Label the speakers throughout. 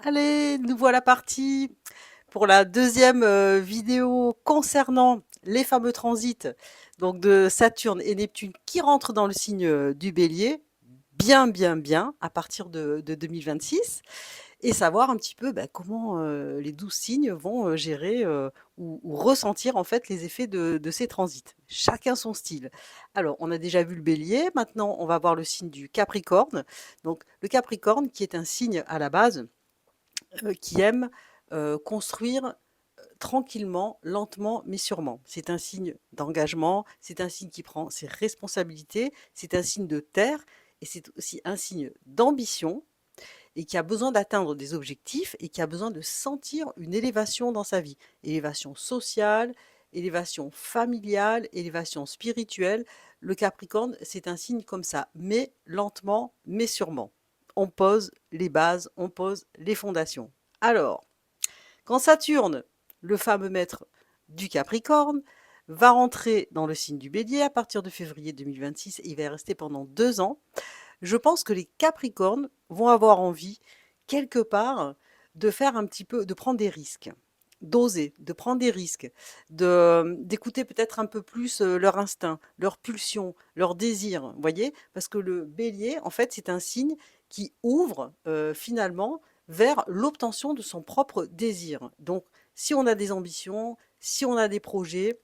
Speaker 1: Allez, nous voilà partis pour la deuxième vidéo concernant les fameux transits donc de Saturne et Neptune qui rentrent dans le signe du Bélier, bien, à partir de 2026, et savoir un petit peu comment les 12 signes vont gérer ou ressentir en fait les effets de ces transits. Chacun son style. Alors, on a déjà vu le Bélier, maintenant on va voir le signe du Capricorne. Donc, le Capricorne qui est un signe à la base qui aime construire tranquillement, lentement, mais sûrement. C'est un signe d'engagement, c'est un signe qui prend ses responsabilités, c'est un signe de terre et c'est aussi un signe d'ambition et qui a besoin d'atteindre des objectifs et qui a besoin de sentir une élévation dans sa vie. Élévation sociale, élévation familiale, élévation spirituelle. Le Capricorne, c'est un signe comme ça, mais lentement, mais sûrement. On pose les bases, on pose les fondations. Alors, quand Saturne, le fameux maître du Capricorne, va rentrer dans le signe du Bélier à partir de février 2026 et il va y rester pendant 2 ans, je pense que les Capricornes vont avoir envie, quelque part, de faire un petit peu, de prendre des risques, d'oser, de prendre des risques, d'écouter peut-être un peu plus leur instinct, leur pulsion, leur désir, vous voyez? Parce que le Bélier, en fait, c'est un signe qui ouvre finalement vers l'obtention de son propre désir. Donc, si on a des ambitions, si on a des projets,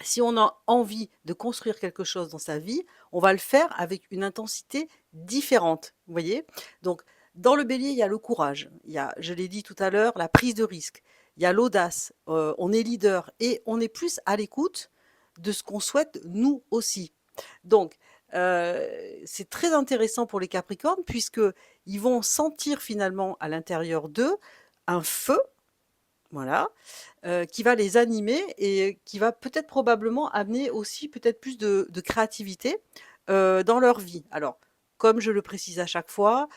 Speaker 1: si on a envie de construire quelque chose dans sa vie, on va le faire avec une intensité différente, vous voyez? Donc, dans le bélier, il y a le courage, il y a, je l'ai dit tout à l'heure, la prise de risque, il y a l'audace, on est leader et on est plus à l'écoute de ce qu'on souhaite nous aussi. Donc, c'est très intéressant pour les Capricornes puisque ils vont sentir finalement à l'intérieur d'eux un feu, voilà, qui va les animer et qui va peut-être probablement amener aussi peut-être plus de créativité, dans leur vie. Alors, comme je le précise à chaque fois,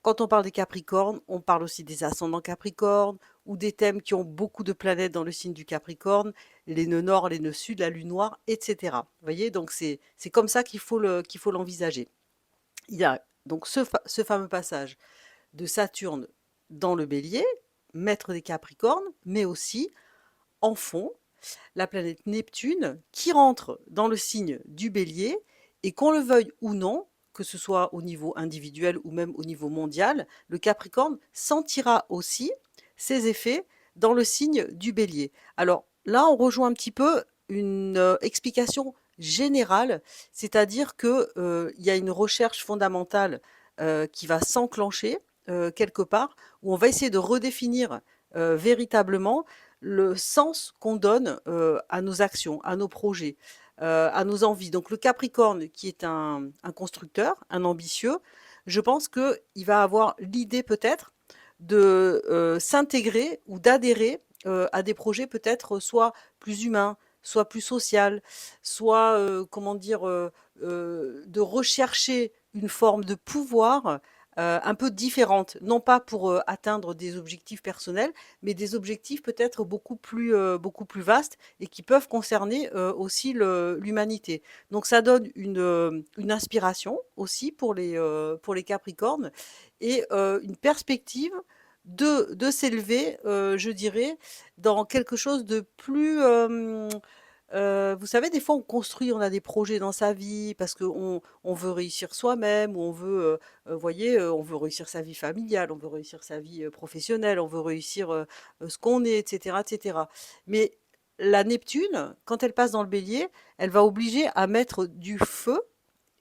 Speaker 1: quand on parle des Capricornes, on parle aussi des ascendants Capricornes ou des thèmes qui ont beaucoup de planètes dans le signe du Capricorne, les nœuds nord, les nœuds sud, la lune noire, et cetera. Vous voyez? Donc c'est comme ça qu'il faut l'envisager. Il y a donc ce fameux passage de Saturne dans le Bélier, maître des Capricornes, mais aussi en fond la planète Neptune qui rentre dans le signe du Bélier et qu'on le veuille ou non, que ce soit au niveau individuel ou même au niveau mondial, le Capricorne sentira aussi ses effets dans le signe du Bélier. Alors là, on rejoint un petit peu une explication générale, c'est-à-dire que il y a une recherche fondamentale qui va s'enclencher quelque part, où on va essayer de redéfinir véritablement le sens qu'on donne à nos actions, à nos projets, à nos envies. Donc le Capricorne, qui est un constructeur, un ambitieux, je pense qu'il va avoir l'idée peut-être de s'intégrer ou d'adhérer à des projets peut-être soit plus humains, soit plus social, soit, comment dire, de rechercher une forme de pouvoir un peu différente, non pas pour atteindre des objectifs personnels, mais des objectifs peut-être beaucoup plus vastes et qui peuvent concerner aussi l'humanité. Donc ça donne une inspiration aussi pour les Capricornes et une perspective de s'élever, je dirais, dans quelque chose de plus... vous savez, des fois, on construit, on a des projets dans sa vie parce on veut réussir soi-même, ou on veut, voyez, on veut réussir sa vie familiale, on veut réussir sa vie professionnelle, on veut réussir ce qu'on est, etc., etc. Mais la Neptune, quand elle passe dans le bélier, elle va obliger à mettre du feu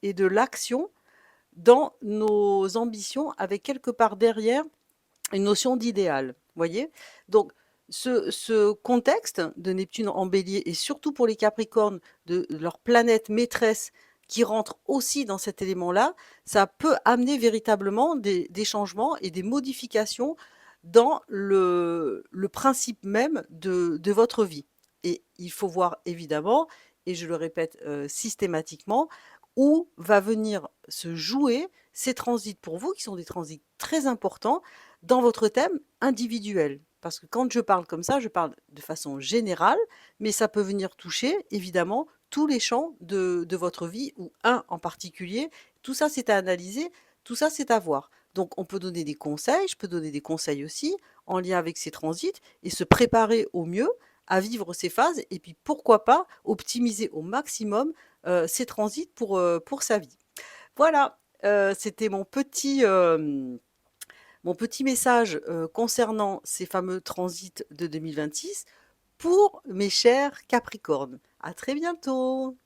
Speaker 1: et de l'action dans nos ambitions, avec quelque part derrière une notion d'idéal, voyez? Donc ce contexte de Neptune en Bélier et surtout pour les Capricornes, de leur planète maîtresse qui rentre aussi dans cet élément-là, ça peut amener véritablement des changements et des modifications dans le principe même de votre vie. Et il faut voir évidemment, et je le répète systématiquement, où va venir se jouer ces transits pour vous, qui sont des transits très importants, dans votre thème individuel. Parce que quand je parle comme ça, je parle de façon générale, mais ça peut venir toucher, évidemment, tous les champs de votre vie, ou un en particulier. Tout ça, c'est à analyser, tout ça, c'est à voir. Donc on peut donner des conseils, je peux donner des conseils aussi en lien avec ces transits et se préparer au mieux à vivre ces phases et puis pourquoi pas optimiser au maximum, ces transits pour sa vie. Voilà, c'était mon petit message, concernant ces fameux transits de 2026 pour mes chers Capricornes. À très bientôt.